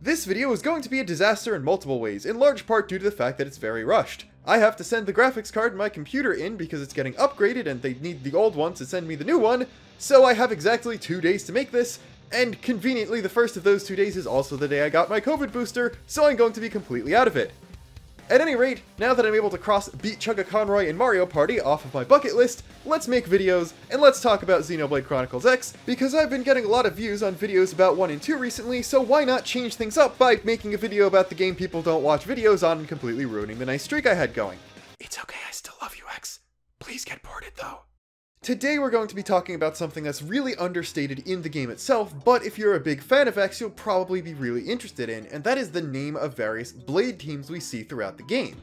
This video is going to be a disaster in multiple ways, in large part due to the fact that it's very rushed. I have to send the graphics card in my computer in because it's getting upgraded and they need the old one to send me the new one, so I have exactly 2 days to make this, and conveniently the first of those 2 days is also the day I got my COVID booster, so I'm going to be completely out of it. At any rate, now that I'm able to beat Chugga Conroy in Mario Party off of my bucket list, let's make videos, and let's talk about Xenoblade Chronicles X, because I've been getting a lot of views on videos about 1 and 2 recently, so why not change things up by making a video about the game people don't watch videos on and completely ruining the nice streak I had going. It's okay, I still love you, X. Please get ported, though. Today we're going to be talking about something that's really understated in the game itself, but if you're a big fan of X, you'll probably be really interested in, and that is the name of various blade teams we see throughout the game.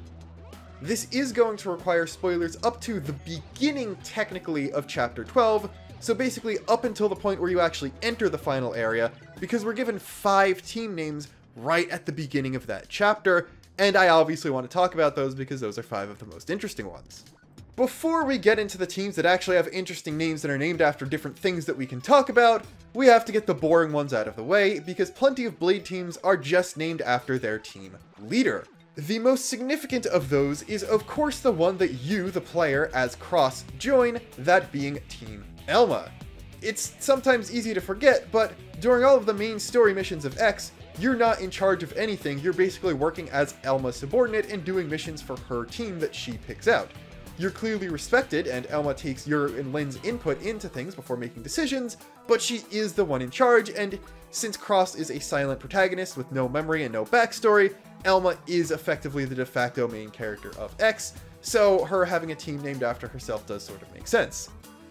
This is going to require spoilers up to the beginning, technically, of Chapter 12, so basically up until the point where you actually enter the final area, because we're given 5 team names right at the beginning of that chapter, and I obviously want to talk about those because those are 5 of the most interesting ones. Before we get into the teams that actually have interesting names that are named after different things that we can talk about, we have to get the boring ones out of the way, because plenty of blade teams are just named after their team leader. The most significant of those is of course the one that you, the player, as Cross, join, that being Team Elma. It's sometimes easy to forget, but during all of the main story missions of X, you're not in charge of anything, you're basically working as Elma's subordinate and doing missions for her team that she picks out. You're clearly respected, and Elma takes your and Lynn's input into things before making decisions, but she is the one in charge, and since Cross is a silent protagonist with no memory and no backstory, Elma is effectively the de facto main character of X, so her having a team named after herself does sort of make sense.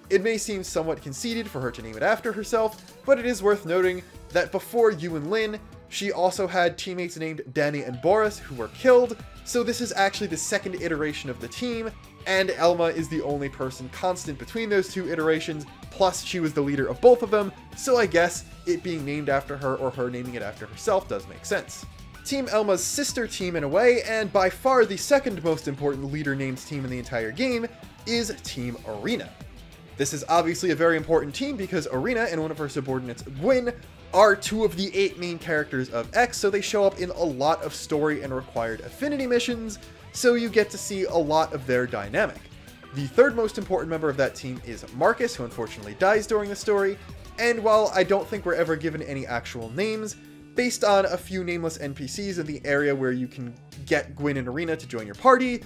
It may seem somewhat conceited for her to name it after herself, but it is worth noting that before you and Lynn, she also had teammates named Danny and Boris who were killed, so this is actually the second iteration of the team, and Elma is the only person constant between those 2 iterations, plus she was the leader of both of them, so I guess it being named after her or her naming it after herself does make sense. Team Elma's sister team in a way, and by far the second most important leader-named team in the entire game, is Team Arena. This is obviously a very important team because Arena and one of her subordinates, Gwyn, are 2 of the 8 main characters of X, so they show up in a lot of story and required affinity missions, so you get to see a lot of their dynamic. The third most important member of that team is Marcus, who unfortunately dies during the story, and while I don't think we're ever given any actual names, based on a few nameless NPCs in the area where you can get Gwyn and Arena to join your party,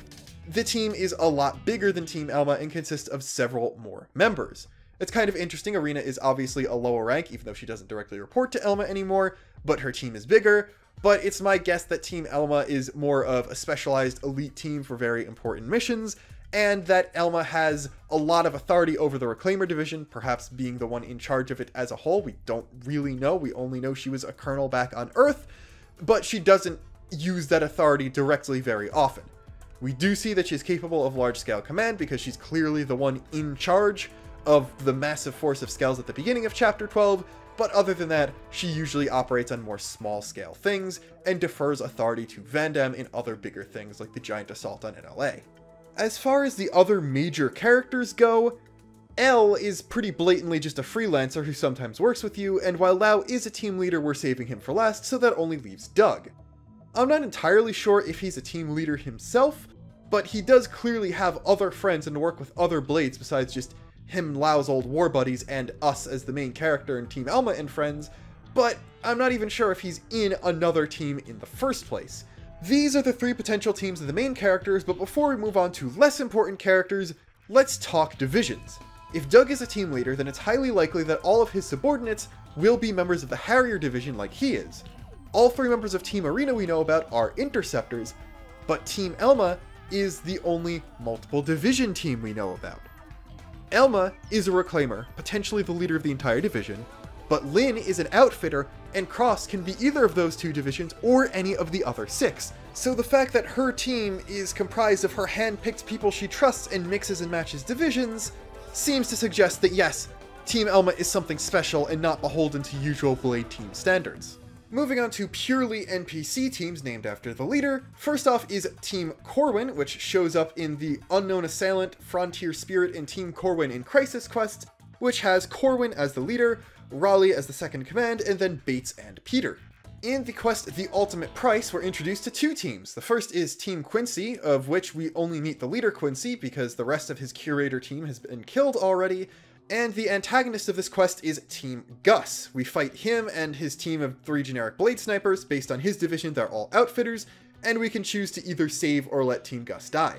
the team is a lot bigger than Team Elma and consists of several more members. It's kind of interesting, Arena is obviously a lower rank, even though she doesn't directly report to Elma anymore, but her team is bigger, but it's my guess that Team Elma is more of a specialized elite team for very important missions, and that Elma has a lot of authority over the Reclaimer division, perhaps being the one in charge of it as a whole. We don't really know, we only know she was a colonel back on Earth, but she doesn't use that authority directly very often. We do see that she's capable of large-scale command because she's clearly the one in charge of the massive force of Skells at the beginning of Chapter 12, but other than that, she usually operates on more small-scale things and defers authority to Vandam in other bigger things like the giant assault on NLA. As far as the other major characters go, L is pretty blatantly just a freelancer who sometimes works with you, and while Lau is a team leader, we're saving him for last, so that only leaves Doug. I'm not entirely sure if he's a team leader himself, but he does clearly have other friends and work with other blades besides just him, Lau's old war buddies, and us as the main character in Team Elma and friends, but I'm not even sure if he's in another team in the first place. These are the 3 potential teams of the main characters, but before we move on to less important characters, let's talk divisions. If Doug is a team leader, then it's highly likely that all of his subordinates will be members of the Harrier division like he is. All 3 members of Team Arena we know about are interceptors, but Team Elma is the only multiple division team we know about. Elma is a Reclaimer, potentially the leader of the entire division, but Lynn is an outfitter, and Cross can be either of those 2 divisions or any of the other 6. So the fact that her team is comprised of her hand-picked people she trusts and mixes and matches divisions seems to suggest that yes, Team Elma is something special and not beholden to usual Blade team standards. Moving on to purely NPC teams named after the leader, first off is Team Corwin, which shows up in the Unknown Assailant, Frontier Spirit, and Team Corwin in Crisis Quest, which has Corwin as the leader, Raleigh as the second command, and then Bates and Peter. In the quest The Ultimate Price, we're introduced to two teams. The first is Team Quincy, of which we only meet the leader Quincy because the rest of his curator team has been killed already. And the antagonist of this quest is Team Gus. We fight him and his team of 3 generic blade snipers. Based on his division, they're all outfitters, and we can choose to either save or let Team Gus die.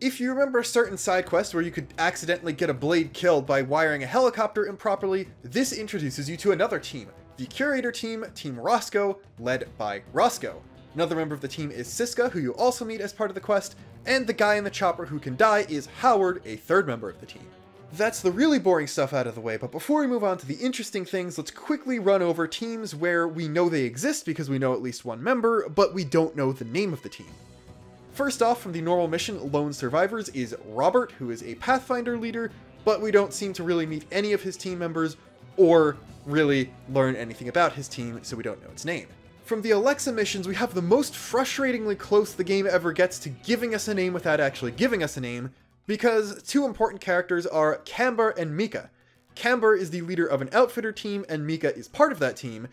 If you remember a certain side quest where you could accidentally get a blade killed by wiring a helicopter improperly, this introduces you to another team. The curator team, Team Roscoe, led by Roscoe. Another member of the team is Siska, who you also meet as part of the quest, and the guy in the chopper who can die is Howard, a third member of the team. That's the really boring stuff out of the way, but before we move on to the interesting things, let's quickly run over teams where we know they exist because we know at least one member, but we don't know the name of the team. First off, from the normal mission Lone Survivors is Robert, who is a Pathfinder leader, but we don't seem to really meet any of his team members, or really learn anything about his team, so we don't know its name. From the Alexa missions, we have the most frustratingly close the game ever gets to giving us a name without actually giving us a name, because two important characters are Camber and Mika. Camber is the leader of an outfitter team, and Mika is part of that team,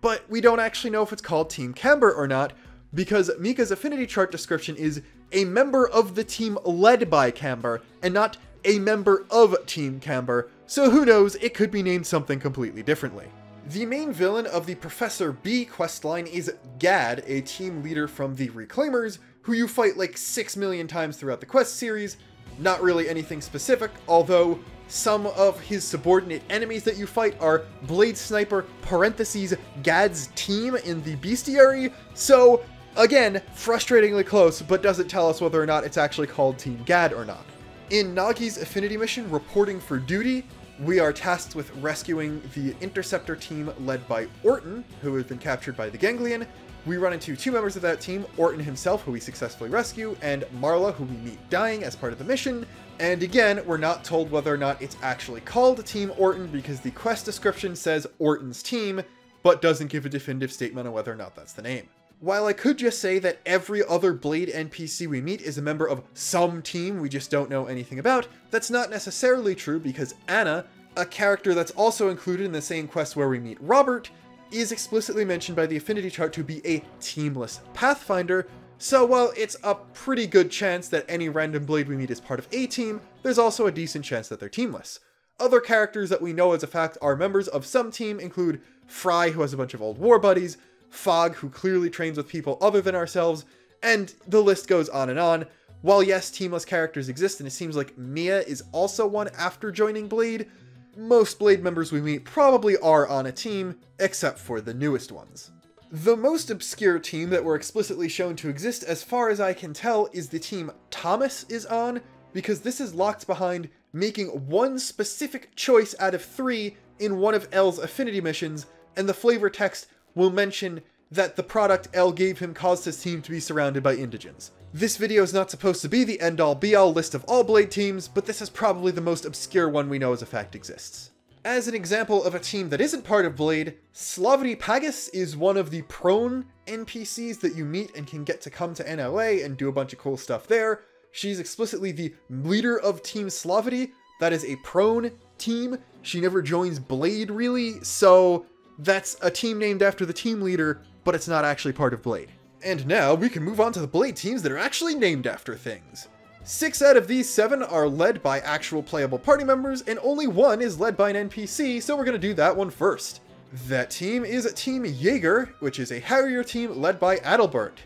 but we don't actually know if it's called Team Camber or not, because Mika's affinity chart description is a member of the team led by Camber, and not a member of Team Camber, so who knows, it could be named something completely differently. The main villain of the Professor B questline is Gad, a team leader from the Reclaimers, who you fight like 6 million times throughout the quest series. Not really anything specific, although some of his subordinate enemies that you fight are Blade Sniper parentheses Gad's team in the Bestiary, so again, frustratingly close, but doesn't tell us whether or not it's actually called Team Gad or not. In Nagi's affinity mission, Reporting for Duty, we are tasked with rescuing the Interceptor team led by Orton, who has been captured by the Ganglion. We run into 2 members of that team, Orton himself, who we successfully rescue, and Marla, who we meet dying as part of the mission. And again, we're not told whether or not it's actually called Team Orton because the quest description says Orton's team, but doesn't give a definitive statement on whether or not that's the name. While I could just say that every other Blade NPC we meet is a member of some team we just don't know anything about, that's not necessarily true because Anna, a character that's also included in the same quest where we meet Robert, is explicitly mentioned by the affinity chart to be a teamless Pathfinder, so while it's a pretty good chance that any random Blade we meet is part of a team, there's also a decent chance that they're teamless. Other characters that we know as a fact are members of some team include Fry, who has a bunch of old war buddies, Fog, who clearly trains with people other than ourselves, and the list goes on and on. While yes, teamless characters exist, and it seems like Mia is also one after joining Blade, most Blade members we meet probably are on a team, except for the newest ones. The most obscure team that we're explicitly shown to exist, as far as I can tell, is the team Thomas is on, because this is locked behind making one specific choice out of 3 in one of L's affinity missions, and the flavor text will mention that the product L gave him caused his team to be surrounded by indigents. This video is not supposed to be the end-all be-all list of all Blade teams, but this is probably the most obscure one we know as a fact exists. As an example of a team that isn't part of Blade, Slavri Pagus is one of the prone NPCs that you meet and can get to come to NLA and do a bunch of cool stuff there. She's explicitly the leader of Team Slavri. That is a prone team. She never joins Blade really, so that's a team named after the team leader, but it's not actually part of Blade. And now we can move on to the Blade teams that are actually named after things. 6 out of these 7 are led by actual playable party members, and only 1 is led by an NPC, so we're going to do that one first. That team is Team Jaeger, which is a Harrier team led by Adalbert.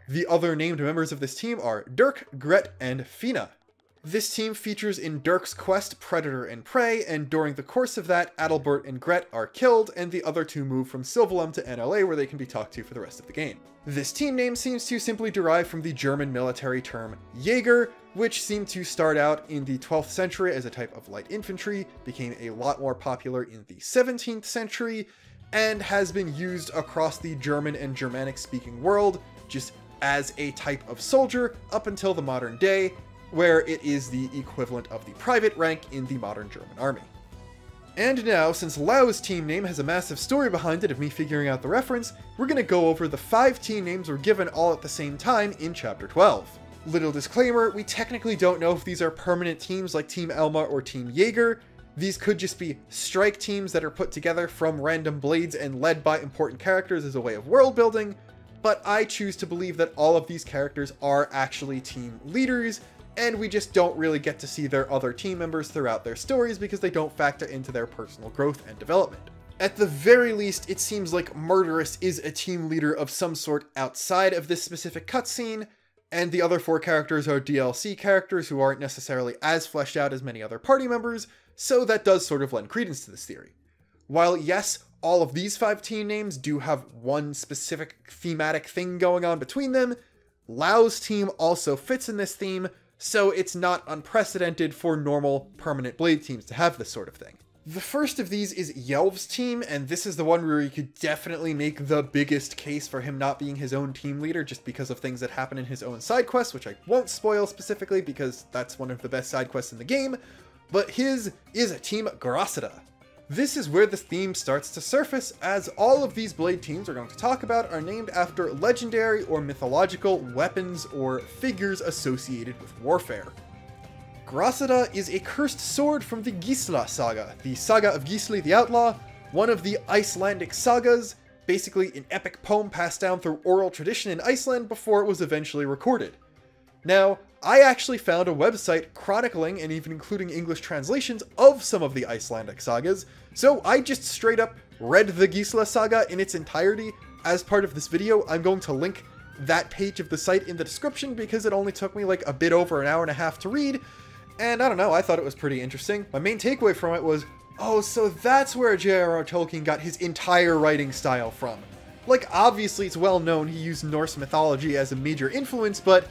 The other named members of this team are Dirk, Gret, and Fina. This team features in Dirk's quest Predator and Prey, and during the course of that, Adalbert and Gret are killed, and the other 2 move from Sylvalum to NLA where they can be talked to for the rest of the game. This team name seems to simply derive from the German military term Jäger, which seemed to start out in the 12th century as a type of light infantry, became a lot more popular in the 17th century, and has been used across the German and Germanic-speaking world just as a type of soldier up until the modern day, where it is the equivalent of the private rank in the modern German army. And now, since Lao's team name has a massive story behind it of me figuring out the reference, we're going to go over the 5 team names we're given all at the same time in Chapter 12. Little disclaimer, we technically don't know if these are permanent teams like Team Elma or Team Jaeger. These could just be strike teams that are put together from random blades and led by important characters as a way of world building, but I choose to believe that all of these characters are actually team leaders, and we just don't really get to see their other team members throughout their stories because they don't factor into their personal growth and development. At the very least, it seems like Murderous is a team leader of some sort outside of this specific cutscene, and the other 4 characters are DLC characters who aren't necessarily as fleshed out as many other party members, so that does sort of lend credence to this theory. While yes, all of these 5 team names do have one specific thematic thing going on between them, Lao's team also fits in this theme, so it's not unprecedented for normal permanent blade teams to have this sort of thing. The first of these is Yelv's team, and this is the one where you could definitely make the biggest case for him not being his own team leader just because of things that happen in his own side quests, which I won't spoil specifically because that's one of the best side quests in the game, but his is a Team Grasida. This is where the theme starts to surface, as all of these blade teams we're going to talk about are named after legendary or mythological weapons or figures associated with warfare. Grasida is a cursed sword from the Gisla saga, the Saga of Gisli the Outlaw, one of the Icelandic sagas, basically an epic poem passed down through oral tradition in Iceland before it was eventually recorded. Now, I actually found a website chronicling and even including English translations of some of the Icelandic sagas, so I just straight up read the Gisla saga in its entirety. As part of this video, I'm going to link that page of the site in the description because it only took me like a bit over an hour and a half to read, and I don't know, I thought it was pretty interesting. My main takeaway from it was, oh, so that's where J.R.R. Tolkien got his entire writing style from. Like, obviously it's well known he used Norse mythology as a major influence, but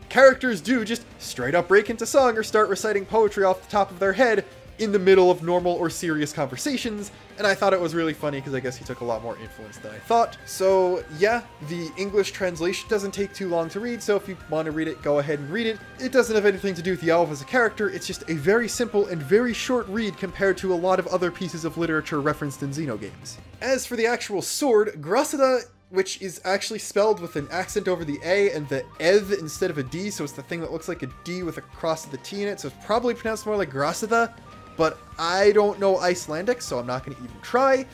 characters do just straight up break into song or start reciting poetry off the top of their head in the middle of normal or serious conversations, and I thought it was really funny because I guess he took a lot more influence than I thought. So yeah, the English translation doesn't take too long to read, so if you want to read it, go ahead and read it. It doesn't have anything to do with the elf as a character, it's just a very simple and very short read compared to a lot of other pieces of literature referenced in Xenogames. As for the actual sword, Grasida, which is actually spelled with an accent over the A and the eth instead of a D, so it's the thing that looks like a D with a cross of the T in it, so it's probably pronounced more like Grasida, but I don't know Icelandic, so I'm not going to even try.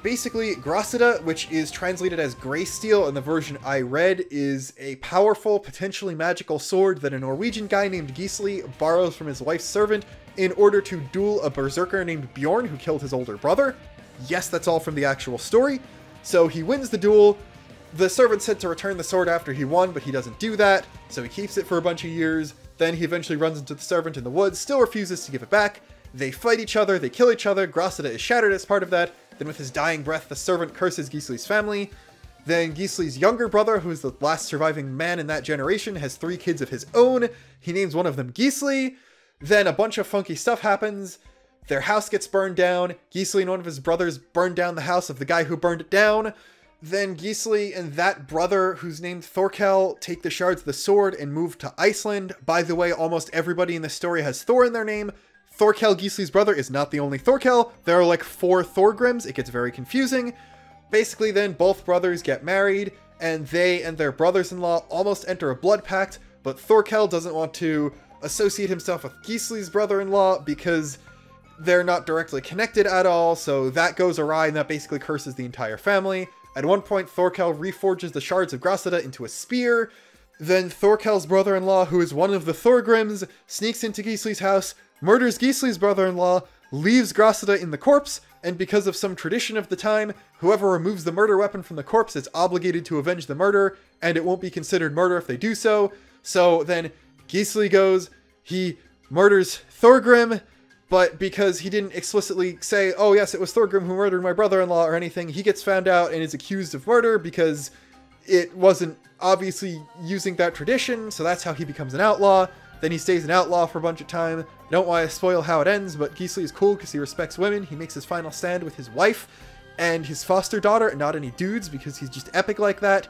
Basically, Grasida, which is translated as Grey Steel in the version I read, is a powerful, potentially magical sword that a Norwegian guy named Gisli borrows from his wife's servant in order to duel a berserker named Bjorn who killed his older brother. Yes, that's all from the actual story. So he wins the duel. The servant said to return the sword after he won, but he doesn't do that, so he keeps it for a bunch of years. Then he eventually runs into the servant in the woods, still refuses to give it back. They fight each other, they kill each other, Grasida is shattered as part of that. Then with his dying breath, the servant curses Gisli's family. Then Gisli's younger brother, who is the last surviving man in that generation, has 3 kids of his own. He names one of them Gisli. Then a bunch of funky stuff happens. Their house gets burned down. Gisli and one of his brothers burn down the house of the guy who burned it down. Then Gisli and that brother, who's named Thorkel, take the shards of the sword and move to Iceland. By the way, almost everybody in the story has Thor in their name. Thorkel, Gisli's brother, is not the only Thorkel. There are like 4 Thorgrims. It gets very confusing. Basically then, both brothers get married, and they and their brothers-in-law almost enter a blood pact, but Thorkel doesn't want to associate himself with Gisli's brother-in-law because they're not directly connected at all, so that goes awry, and that basically curses the entire family. At one point, Thorkel reforges the shards of Grasida into a spear. Then Thorkel's brother-in-law, who is one of the Thorgrims, sneaks into Gisli's house, murders Gisli's brother-in-law, leaves Grasida in the corpse, and because of some tradition of the time, whoever removes the murder weapon from the corpse is obligated to avenge the murder, and it won't be considered murder if they do so. So then Gisli goes, he murders Thorgrim, but because he didn't explicitly say, oh yes, it was Thorgrim who murdered my brother-in-law or anything, he gets found out and is accused of murder because it wasn't obviously using that tradition, so that's how he becomes an outlaw. Then he stays an outlaw for a bunch of time. I don't want to spoil how it ends, but Gisli is cool because he respects women. He makes his final stand with his wife and his foster daughter, and not any dudes because he's just epic like that.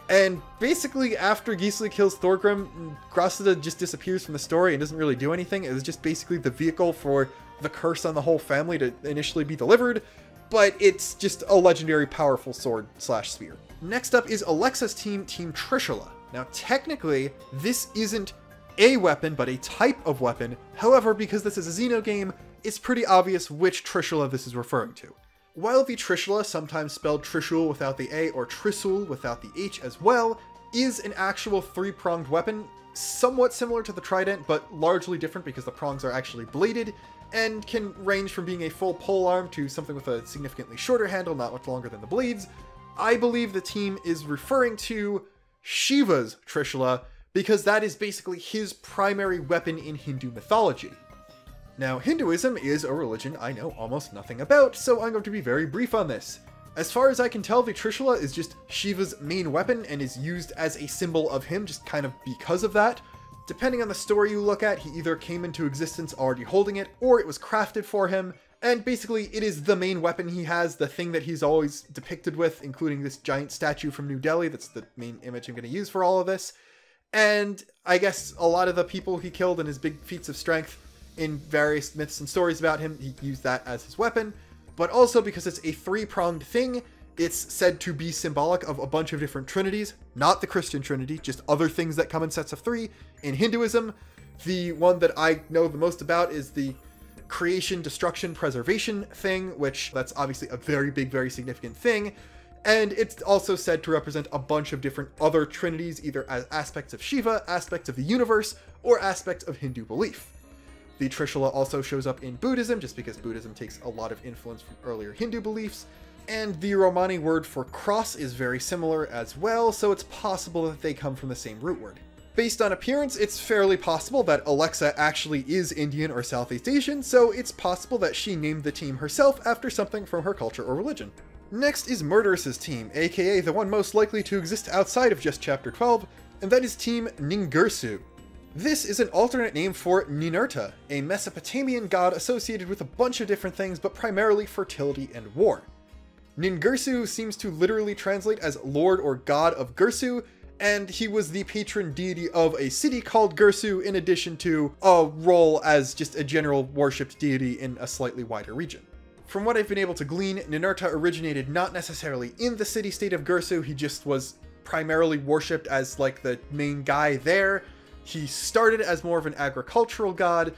And basically, after Gisli kills Thorgrim, Grasida just disappears from the story and doesn't really do anything. It was just basically the vehicle for the curse on the whole family to initially be delivered, but it's just a legendary powerful sword slash spear. Next up is Alexa's team, Team Trishula. Now, technically, this isn't a weapon, but a type of weapon. However, because this is a Xeno game, it's pretty obvious which Trishula this is referring to. While the Trishula, sometimes spelled Trishul without the A or Trisul without the H as well, is an actual three-pronged weapon, somewhat similar to the trident, but largely different because the prongs are actually bladed, and can range from being a full polearm to something with a significantly shorter handle, not much longer than the blades. I believe the team is referring to Shiva's Trishula, because that is basically his primary weapon in Hindu mythology. Now, Hinduism is a religion I know almost nothing about, so I'm going to be very brief on this. As far as I can tell, the Trishula is just Shiva's main weapon and is used as a symbol of him, just kind of because of that. Depending on the story you look at, he either came into existence already holding it, or it was crafted for him, and basically it is the main weapon he has, the thing that he's always depicted with, including this giant statue from New Delhi. That's the main image I'm going to use for all of this. And I guess a lot of the people he killed and his big feats of strength in various myths and stories about him, he used that as his weapon. But also because it's a three-pronged thing, it's said to be symbolic of a bunch of different trinities, not the Christian Trinity, just other things that come in sets of three. In Hinduism, the one that I know the most about is the creation, destruction, preservation thing, which that's obviously a very big, very significant thing. And it's also said to represent a bunch of different other trinities, either as aspects of Shiva, aspects of the universe, or aspects of Hindu belief. The Trishula also shows up in Buddhism, just because Buddhism takes a lot of influence from earlier Hindu beliefs. And the Romani word for cross is very similar as well, so it's possible that they come from the same root word. Based on appearance, it's fairly possible that Alexa actually is Indian or Southeast Asian, so it's possible that she named the team herself after something from her culture or religion. Next is Murderous's team, aka the one most likely to exist outside of just Chapter 12, and that is Team Ningirsu. This is an alternate name for Ninurta, a Mesopotamian god associated with a bunch of different things, but primarily fertility and war. Ningirsu seems to literally translate as Lord or God of Girsu, and he was the patron deity of a city called Girsu, in addition to a role as just a general worshipped deity in a slightly wider region. From what I've been able to glean, Ninurta originated not necessarily in the city-state of Girsu, he just was primarily worshipped as like the main guy there. He started as more of an agricultural god,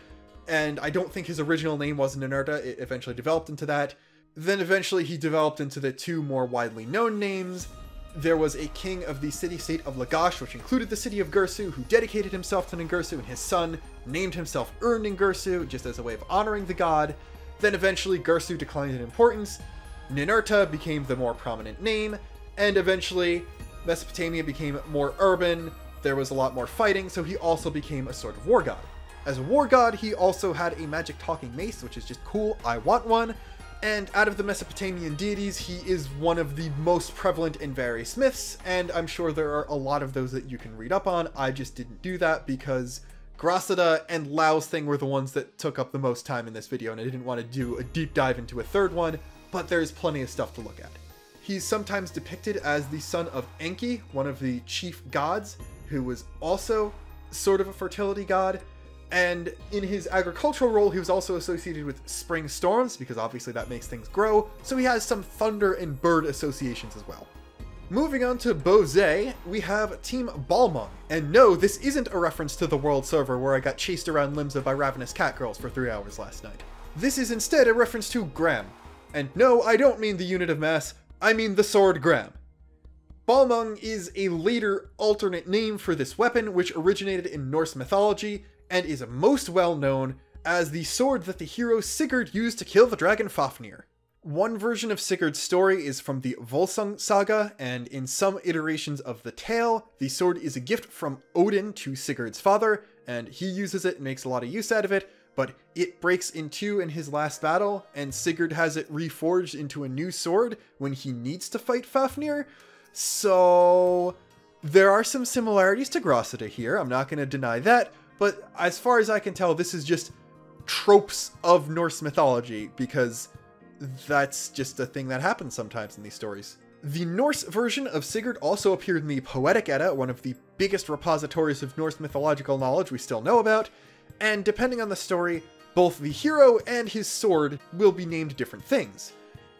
and I don't think his original name was Ninurta, it eventually developed into that. Then eventually he developed into the two more widely known names. There was a king of the city-state of Lagash, which included the city of Girsu, who dedicated himself to Ningirsu, and his son named himself Ningirsu, just as a way of honoring the god. Then eventually Girsu declined in importance, Ninurta became the more prominent name, and eventually Mesopotamia became more urban, there was a lot more fighting, so he also became a sort of war god. As a war god, he also had a magic talking mace, which is just cool, I want one. And out of the Mesopotamian deities, he is one of the most prevalent in various myths, and I'm sure there are a lot of those that you can read up on. I just didn't do that because Grasada and Lao's thing were the ones that took up the most time in this video, and I didn't want to do a deep dive into a third one, but there's plenty of stuff to look at. He's sometimes depicted as the son of Enki, one of the chief gods, who was also sort of a fertility god. And in his agricultural role, he was also associated with spring storms, because obviously that makes things grow, so he has some thunder and bird associations as well. Moving on to Bozé, we have Team Balmung. And no, this isn't a reference to the world server where I got chased around Limsa by ravenous cat girls for 3 hours last night. This is instead a reference to Gram. And no, I don't mean the unit of mass, I mean the sword Gram. Balmung is a later alternate name for this weapon, which originated in Norse mythology, and is most well known as the sword that the hero Sigurd used to kill the dragon Fafnir. One version of Sigurd's story is from the Volsung Saga, and in some iterations of the tale, the sword is a gift from Odin to Sigurd's father, and he uses it and makes a lot of use out of it, but it breaks in two in his last battle, and Sigurd has it reforged into a new sword when he needs to fight Fafnir. So there are some similarities to Grasada here, I'm not going to deny that, but as far as I can tell, this is just tropes of Norse mythology, because that's just a thing that happens sometimes in these stories. The Norse version of Sigurd also appeared in the Poetic Edda, one of the biggest repositories of Norse mythological knowledge we still know about, and depending on the story, both the hero and his sword will be named different things.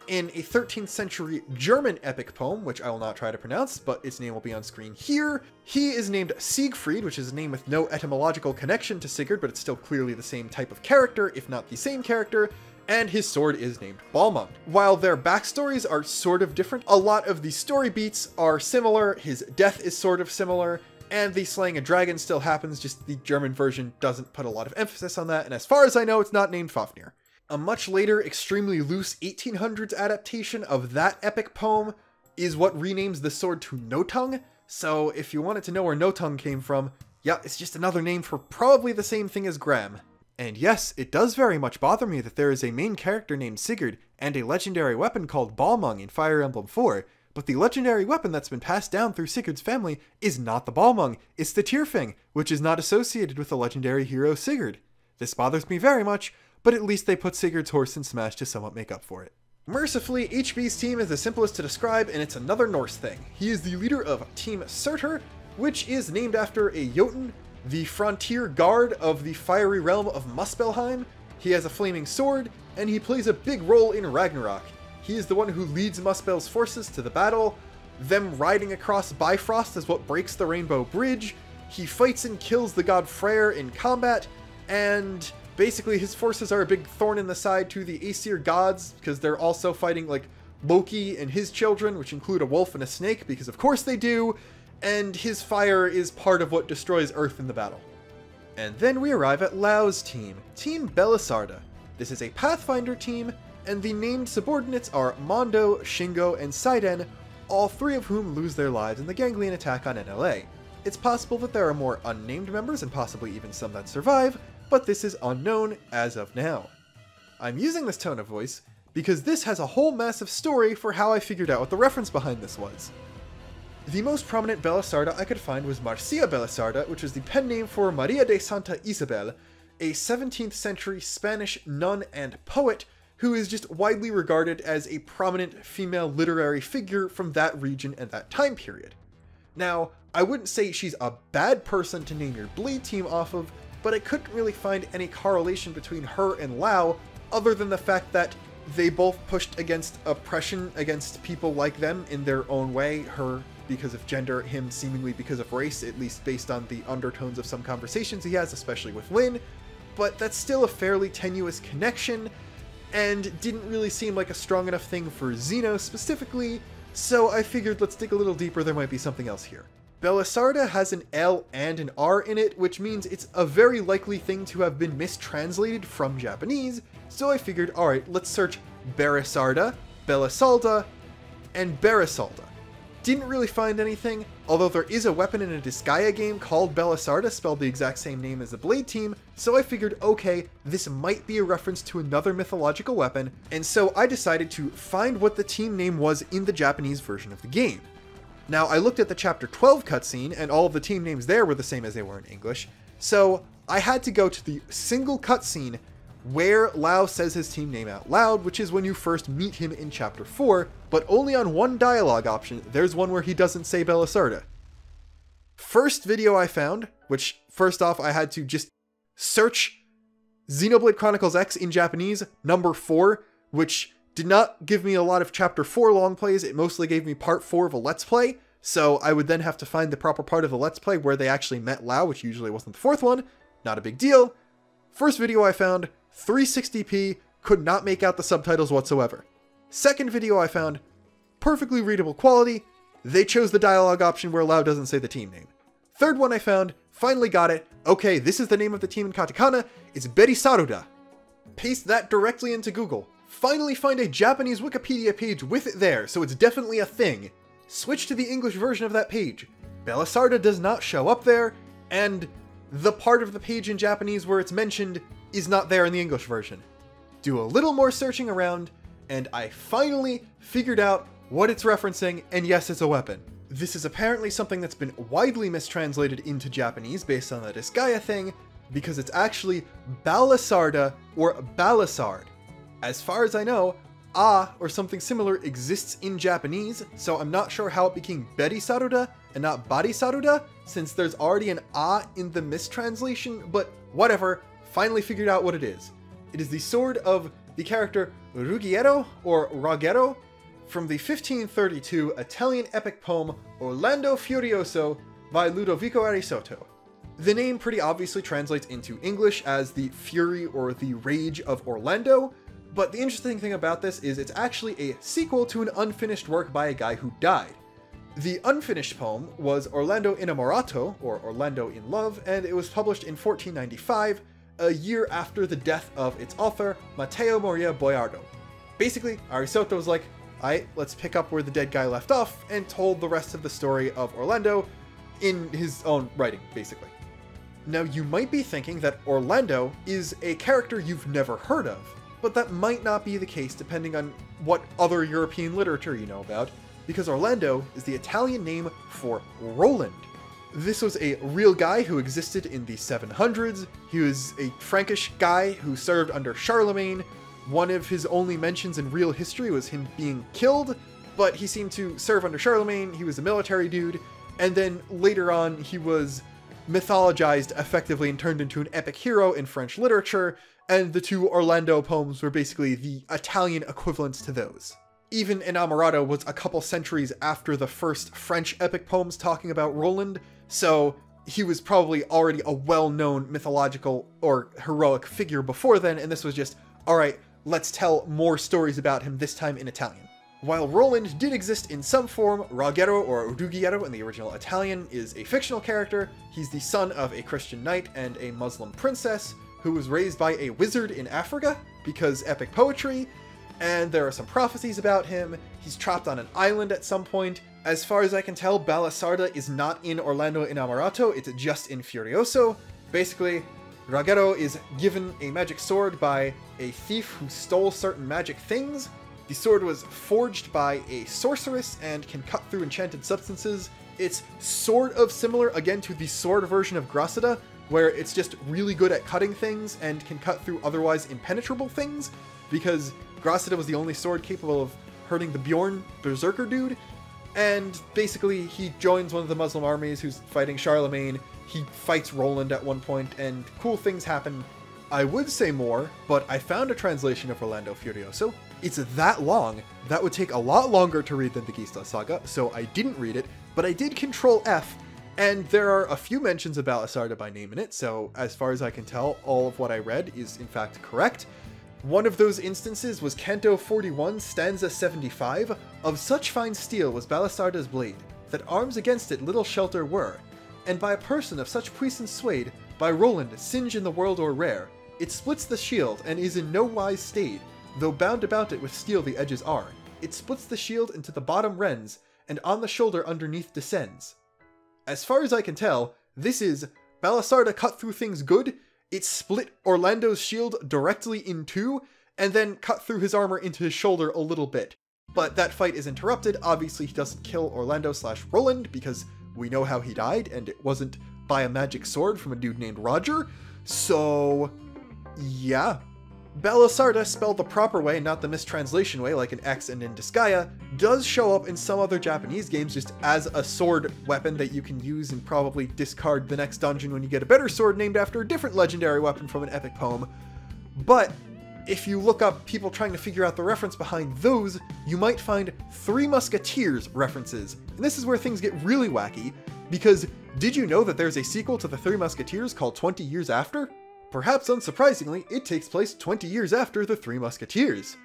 in a 13th century German epic poem, which I will not try to pronounce, but its name will be on screen here. He is named Siegfried, which is a name with no etymological connection to Sigurd, but it's still clearly the same type of character, if not the same character, and his sword is named Balmung. While their backstories are sort of different, a lot of the story beats are similar, his death is sort of similar, and the slaying a dragon still happens, just the German version doesn't put a lot of emphasis on that, and as far as I know, it's not named Fafnir. A much later, extremely loose 1800s adaptation of that epic poem is what renames the sword to Notung, so if you wanted to know where Notung came from, yeah, it's just another name for probably the same thing as Gram. And yes, it does very much bother me that there is a main character named Sigurd and a legendary weapon called Balmung in Fire Emblem 4, but the legendary weapon that's been passed down through Sigurd's family is not the Balmung, it's the Tyrfing, which is not associated with the legendary hero Sigurd. This bothers me very much, but at least they put Sigurd's horse in Smash to somewhat make up for it. Mercifully, HB's team is the simplest to describe, and it's another Norse thing. He is the leader of Team Surtr, which is named after a Jotun, the frontier guard of the fiery realm of Muspelheim. He has a flaming sword, and he plays a big role in Ragnarok. He is the one who leads Muspel's forces to the battle. Them riding across Bifrost is what breaks the Rainbow Bridge. He fights and kills the god Freyr in combat, and basically his forces are a big thorn in the side to the Aesir gods, because they're also fighting like Loki and his children, which include a wolf and a snake, because of course they do, and his fire is part of what destroys Earth in the battle. And then we arrive at Lau's team, Team Belisarda. This is a Pathfinder team, and the named subordinates are Mondo, Shingo, and Saiden, all three of whom lose their lives in the ganglion attack on NLA. It's possible that there are more unnamed members and possibly even some that survive, but this is unknown as of now. I'm using this tone of voice because this has a whole massive story for how I figured out what the reference behind this was. The most prominent Belisarda I could find was Marcia Belisarda, which is the pen name for Maria de Santa Isabel, a 17th century Spanish nun and poet who is just widely regarded as a prominent female literary figure from that region and that time period. Now, I wouldn't say she's a bad person to name your Blade team off of, but I couldn't really find any correlation between her and Lau other than the fact that they both pushed against oppression against people like them in their own way, her because of gender, him seemingly because of race, at least based on the undertones of some conversations he has, especially with Lynn, but that's still a fairly tenuous connection, and didn't really seem like a strong enough thing for Xeno specifically, so I figured let's dig a little deeper, there might be something else here. Belisarda has an L and an R in it, which means it's a very likely thing to have been mistranslated from Japanese, so I figured, alright, let's search Berisarda, Belisalda, and Berisalda. Didn't really find anything, although there is a weapon in a Disgaea game called Belisarda, spelled the exact same name as the Blade team, so I figured, okay, this might be a reference to another mythological weapon, and so I decided to find what the team name was in the Japanese version of the game. Now, I looked at the Chapter 12 cutscene, and all of the team names there were the same as they were in English, so I had to go to the single cutscene where Lau says his team name out loud, which is when you first meet him in Chapter 4, but only on one dialogue option. There's one where he doesn't say Belisarda. First video I found, which first off I had to just search Xenoblade Chronicles X in Japanese, number 4, which did not give me a lot of Chapter 4 long plays, it mostly gave me Part 4 of a Let's Play, so I would then have to find the proper part of the Let's Play where they actually met Lau, which usually wasn't the fourth one, not a big deal. First video I found, 360p, could not make out the subtitles whatsoever. Second video I found, perfectly readable quality, they chose the dialogue option where Lau doesn't say the team name. Third one I found, finally got it, okay, this is the name of the team in katakana, it's Belisarda. Paste that directly into Google. Finally find a Japanese Wikipedia page with it there, so it's definitely a thing. Switch to the English version of that page. Belisarda does not show up there, and the part of the page in Japanese where it's mentioned is not there in the English version. Do a little more searching around, and I finally figured out what it's referencing, and yes, it's a weapon. This is apparently something that's been widely mistranslated into Japanese based on the Disgaea thing, because it's actually Balisarda or Balisarde. As far as I know, A or something similar exists in Japanese, so I'm not sure how it became Berisarda and not Balisarda, since there's already an A in the mistranslation, but whatever, finally figured out what it is. It is the sword of the character Ruggiero or Rogero from the 1532 Italian epic poem Orlando Furioso by Ludovico Arisotto. The name pretty obviously translates into English as the Fury or the Rage of Orlando, but the interesting thing about this is it's actually a sequel to an unfinished work by a guy who died. The unfinished poem was Orlando Innamorato, or Orlando in Love, and it was published in 1495, a year after the death of its author, Matteo Maria Boiardo. Basically, Arisotto was like, alright, let's pick up where the dead guy left off, and told the rest of the story of Orlando in his own writing, basically. Now, you might be thinking that Orlando is a character you've never heard of, but that might not be the case depending on what other European literature you know about, because Orlando is the Italian name for Roland. This was a real guy who existed in the 700s. He was a Frankish guy who served under Charlemagne. One of his only mentions in real history was him being killed, but he seemed to serve under Charlemagne. He was a military dude, and then later on he was mythologized effectively and turned into an epic hero in French literature, and the two Orlando poems were basically the Italian equivalents to those. Even Innamorato was a couple centuries after the first French epic poems talking about Roland, so he was probably already a well-known mythological or heroic figure before then, and this was just, alright, let's tell more stories about him, this time in Italian. While Roland did exist in some form, Rogero or Ruggiero in the original Italian is a fictional character. He's the son of a Christian knight and a Muslim princess who was raised by a wizard in Africa because epic poetry, and there are some prophecies about him. He's trapped on an island at some point. As far as I can tell, Balisarda is not in Orlando Innamorato, it's just in Furioso. Basically, Rogero is given a magic sword by a thief who stole certain magic things. The sword was forged by a sorceress and can cut through enchanted substances. It's sort of similar, again, to the sword version of Grasida, where it's just really good at cutting things and can cut through otherwise impenetrable things, because Grasida was the only sword capable of hurting the Bjorn berserker dude. And basically, he joins one of the Muslim armies who's fighting Charlemagne. He fights Roland at one point, and cool things happen. I would say more, but I found a translation of Orlando Furioso. It's that long, that would take a lot longer to read than the Gísla saga, so I didn't read it, but I did Control F, and there are a few mentions of Balisarda by name in it, so as far as I can tell, all of what I read is in fact correct. One of those instances was Canto 41, stanza 75, "Of such fine steel was Balisarda's blade, that arms against it little shelter were, and by a person of such puissance swayed, by Roland singe in the world or rare, it splits the shield, and is in no wise stayed, though bound about it with steel the edges are. It splits the shield into the bottom rends, and on the shoulder underneath descends." As far as I can tell, this is Balisarda cut through things good, it split Orlando's shield directly in two, and then cut through his armor into his shoulder a little bit. But that fight is interrupted. Obviously he doesn't kill Orlando/Roland, because we know how he died, and it wasn't by a magic sword from a dude named Roger. So yeah. Balisarda, spelled the proper way, not the mistranslation way like an X and in Disgaea, does show up in some other Japanese games just as a sword weapon that you can use and probably discard the next dungeon when you get a better sword named after a different legendary weapon from an epic poem. But if you look up people trying to figure out the reference behind those, you might find Three Musketeers references. And this is where things get really wacky, because did you know that there's a sequel to the Three Musketeers called 20 Years After? Perhaps unsurprisingly, it takes place 20 years after the Three Musketeers.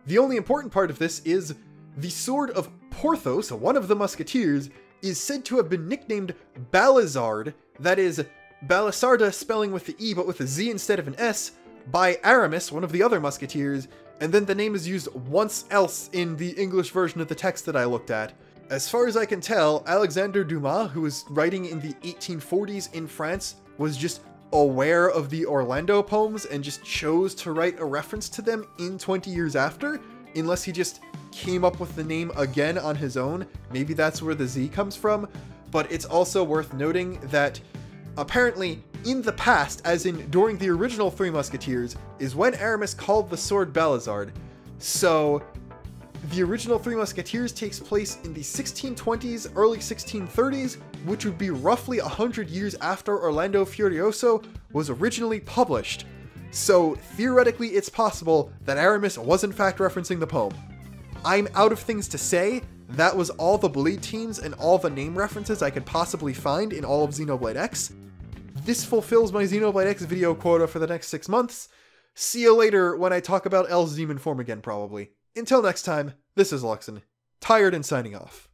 The only important part of this is the sword of Porthos, one of the Musketeers, is said to have been nicknamed Balizarde, that is, Balisarda spelling with the E but with a Z instead of an S, by Aramis, one of the other Musketeers, and then the name is used once else in the English version of the text that I looked at. As far as I can tell, Alexandre Dumas, who was writing in the 1840s in France, was just aware of the Orlando poems and just chose to write a reference to them in 20 Years After, unless he just came up with the name again on his own. Maybe that's where the Z comes from, but it's also worth noting that apparently in the past, as in during the original Three Musketeers, is when Aramis called the sword Balizarde. So the original Three Musketeers takes place in the 1620s, early 1630s, which would be roughly 100 years after Orlando Furioso was originally published. So theoretically it's possible that Aramis was in fact referencing the poem. I'm out of things to say. That was all the bleed teams and all the name references I could possibly find in all of Xenoblade X. This fulfills my Xenoblade X video quota for the next 6 months. See you later when I talk about L's demon form again, probably. Until next time, this is Luxon, tired and signing off.